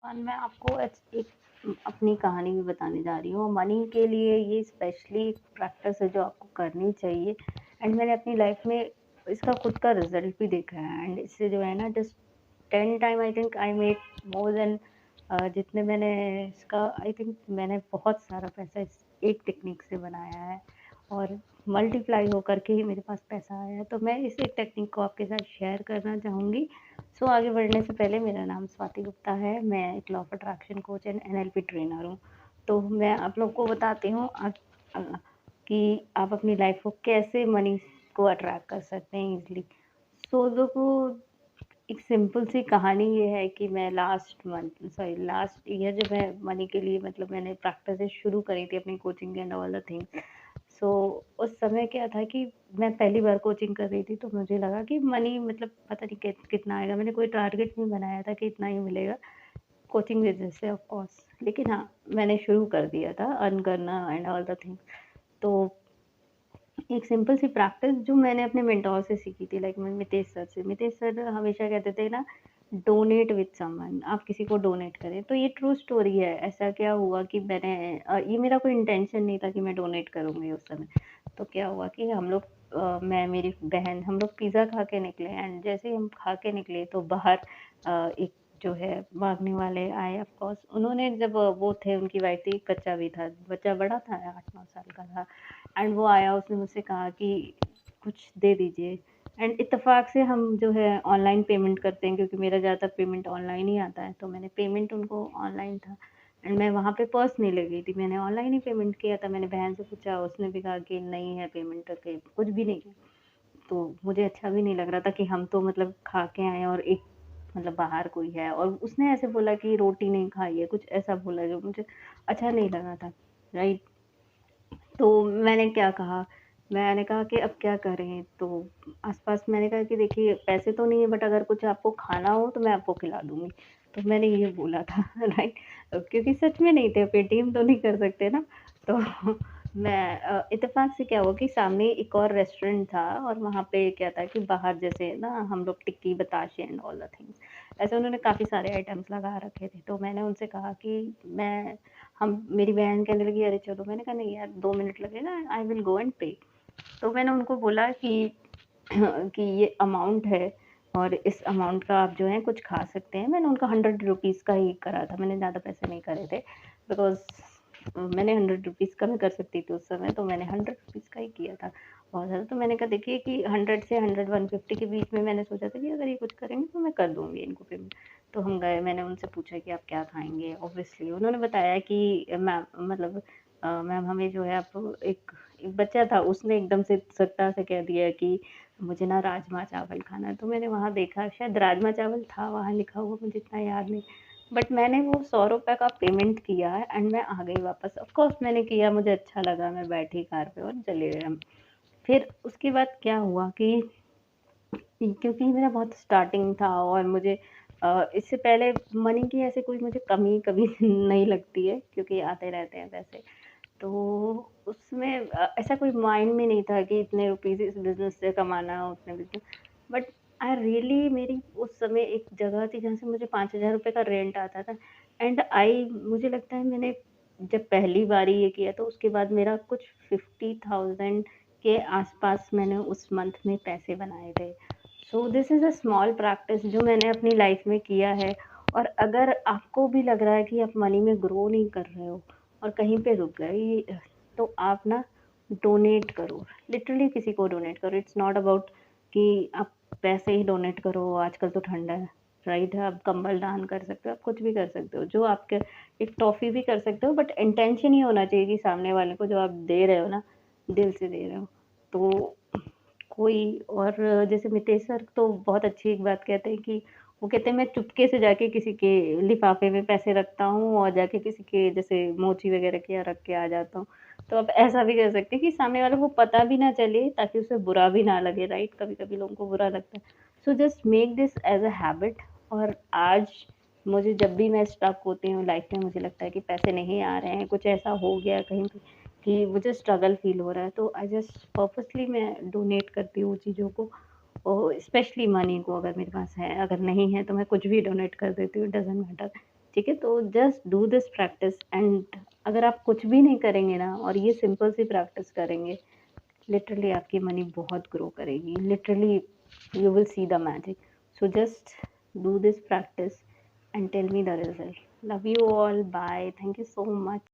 मैं आपको एक अपनी कहानी भी बताने जा रही हूँ। मनी के लिए ये स्पेशली प्रैक्टिस है जो आपको करनी चाहिए एंड मैंने अपनी लाइफ में इसका खुद का रिज़ल्ट भी देखा है एंड इससे जो है ना just 10 time I think I make more than जितने मैंने इसका आई थिंक मैंने बहुत सारा पैसा इस एक टेक्निक से बनाया है और मल्टीप्लाई हो करके ही मेरे पास पैसा आया है। तो मैं इस एक टेक्निक को आपके साथ शेयर करना चाहूँगी। सो आगे बढ़ने से पहले मेरा नाम स्वाति गुप्ता है। मैं एक law of attraction coach and NLP trainer हूँ। तो मैं आप लोग को बताती हूँ अ, कि आप अपनी लाइफ को कैसे मनी को अट्रैक्ट कर सकते हैं ईज़िली। सो देखो एक सिंपल सी कहानी ये है कि मैं लास्ट ईयर जब मैं मनी के लिए मतलब मैंने प्रैक्टिसेस शुरू करी थी अपनी coaching and all the things. So उस समय क्या था कि मैं पहली बार कोचिंग कर रही थी तो मुझे लगा कि मनी मतलब पता नहीं कितना आएगा। मैंने कोई टारगेट नहीं बनाया था कि इतना ही मिलेगा कोचिंग बिजनेस से ऑफ कोर्स। लेकिन हाँ, मैंने शुरू कर दिया था अर्न करना एंड ऑल द थिंग्स। तो एक सिंपल सी प्रैक्टिस जो मैंने अपने मेंटोर से सीखी थी लाइक मितेश सर से। मितेश सर हमेशा कहते थे ना, डोनेट विद समवन, आप किसी को डोनेट करें। तो ये ट्रू स्टोरी है। ऐसा क्या हुआ कि ये मेरा कोई इंटेंशन नहीं था कि मैं डोनेट करूँगी उस समय। तो क्या हुआ कि हम लोग मैं मेरी बहन हम लोग पिज़्ज़ा खा के निकले एंड जैसे ही हम खा के निकले तो बाहर एक जो है माँगने वाले आए ऑफ कोर्स। उन्होंने जब वो थे उनकी वाइफ थी, एक बच्चा भी था। बच्चा बड़ा था 8-9 साल का था। एंड वो आया, उसने मुझसे कहा कि कुछ दे दीजिए एंड इत्तेफ़ाक से हम जो है ऑनलाइन पेमेंट करते हैं क्योंकि मेरा ज़्यादातर पेमेंट ऑनलाइन ही आता है। तो मैंने पेमेंट उनको ऑनलाइन था एंड मैं वहाँ पे पर्स नहीं ले गई थी, मैंने ऑनलाइन ही पेमेंट किया था। मैंने बहन से पूछा, उसने भी कहा कि नहीं है पेमेंट करके, कुछ भी नहीं किया। तो मुझे अच्छा भी नहीं लग रहा था कि हम तो मतलब खा के आए और एक मतलब बाहर कोई है और उसने ऐसे बोला कि रोटी नहीं खाई है, कुछ ऐसा बोला जो मुझे अच्छा नहीं लगा था, राइट? तो मैंने क्या कहा, मैंने कहा कि अब क्या करें? तो आस-पास मैंने कहा कि देखिए पैसे तो नहीं है बट अगर कुछ आपको खाना हो तो मैं आपको खिला दूँगी। तो मैंने ये बोला था राइट। क्योंकि सच में नहीं थे, पेटीएम तो नहीं कर सकते ना। तो मैं इत्तेफ़ाक से क्या हुआ कि सामने एक और रेस्टोरेंट था और वहाँ पे क्या था कि बाहर जैसे ना हम लोग टिक्की, बताशे एंड ऑल द थिंग्स, ऐसे उन्होंने काफ़ी सारे आइटम्स लगा रखे थे। तो मैंने उनसे कहा कि मैं हम मेरी बहन कहने लगी अरे चलो, मैंने कहा नहीं यार 2 मिनट लगेगा, आई विल गो एंड पे। तो मैंने उनको बोला कि कि ये अमाउंट है और इस अमाउंट का आप जो है कुछ खा सकते हैं। मैंने उनका 100 रुपीज़ का ही करा था, मैंने ज़्यादा पैसे नहीं करे थे बिकॉज़ मैंने 100 रुपीज़ का मैं कर सकती थी उस समय, तो मैंने 100 रुपीज़ का ही किया था बहुत ज़्यादा। तो मैंने कहा देखिए कि 100 से 100 150 के बीच में मैंने सोचा था कि अगर ये कुछ करेंगे तो मैं कर दूँगी इनको पेमेंट। तो हम गए, मैंने उनसे पूछा कि आप क्या खाएँगे? ऑब्वियसली उन्होंने बताया कि मैम मतलब मैम हमें जो है आप एक एक बच्चा था, उसने एकदम से सट्टा से कह दिया कि मुझे ना राजमा-चावल खाना है। तो मैंने वहाँ देखा शायद राजमा-चावल था वहाँ लिखा हुआ, मुझे इतना याद नहीं। बट मैंने वो ₹100 का पेमेंट किया एंड मैं आ गई वापस। ऑफ़ कोर्स मैंने किया, मुझे अच्छा लगा, मैं बैठी कार पे और चले गए हम। फिर उसके बाद क्या हुआ कि क्योंकि मेरा बहुत स्टार्टिंग था और मुझे इससे पहले मनी की ऐसे कोई मुझे कमी कभी नहीं लगती है क्योंकि आते रहते हैं पैसे। तो उसमें ऐसा कोई माइंड में नहीं था कि इतने रुपीज़ इस बिज़नेस से कमाना, उतने बिज़नेस। बट आई रियली मेरी उस समय एक जगह थी जहाँ से मुझे ₹5000 का रेंट आता था एंड आई मुझे लगता है मैंने जब पहली बारी ये किया तो उसके बाद मेरा कुछ 50,000 के आस-पास मैंने उस मंथ में पैसे बनाए थे। So this is a small practice जो मैंने अपनी लाइफ़ में किया है। और अगर आपको भी लग रहा है कि आप मनी में ग्रो नहीं कर रहे हो और कहीं पे रुक गए तो आप ना डोनेट करो, लिटरली किसी को डोनेट करो। इट्स नॉट अबाउट कि आप पैसे ही डोनेट करो, आजकल तो ठंड है, राइट? आप कंबल दान कर सकते हो, आप कुछ भी कर सकते हो, जो आपके एक टॉफ़ी भी कर सकते हो बट इंटेंशन ये होना चाहिए कि सामने वाले को जो आप दे रहे हो ना, दिल से दे रहे हो। तो कोई और जैसे मितेश सर तो बहुत अच्छी एक बात कहते हैं कि वो कहते हैं मैं चुपके से जाके किसी के लिफ़ाफ़े में पैसे रखता हूँ और जाके किसी के जैसे मोची वग़ैरह के यहाँ रख के आ जाता हूँ। तो आप ऐसा भी कर सकते हैं कि सामने वाले को पता भी ना चले ताकि उसे बुरा भी ना लगे, राइट? कभी-कभी लोगों को बुरा लगता है। So just make this as a habit. और आज मुझे जब भी मैं स्टक होती हूँ लाइफ़ में, मुझे लगता है कि पैसे नहीं आ रहे हैं, कुछ ऐसा हो गया कहीं पे कि मुझे स्ट्रगल फ़ील हो रहा है, तो आई जस्ट पर्पसली मैं डोनेट करती हूँ चीज़ों को। स्पेशली मनी को, अगर मेरे पास है, अगर नहीं है तो मैं कुछ भी डोनेट कर देती हूँ, डज़न्ट मैटर। ठीक है? तो just do this practice and अगर आप कुछ भी नहीं करेंगे ना और ये सिंपल सी प्रैक्टिस करेंगे, लिटरली आपकी मनी बहुत ग्रो करेगी। Literally you will see the magic. So just do this practice and tell me the result. Love you all. Bye. Thank you so much.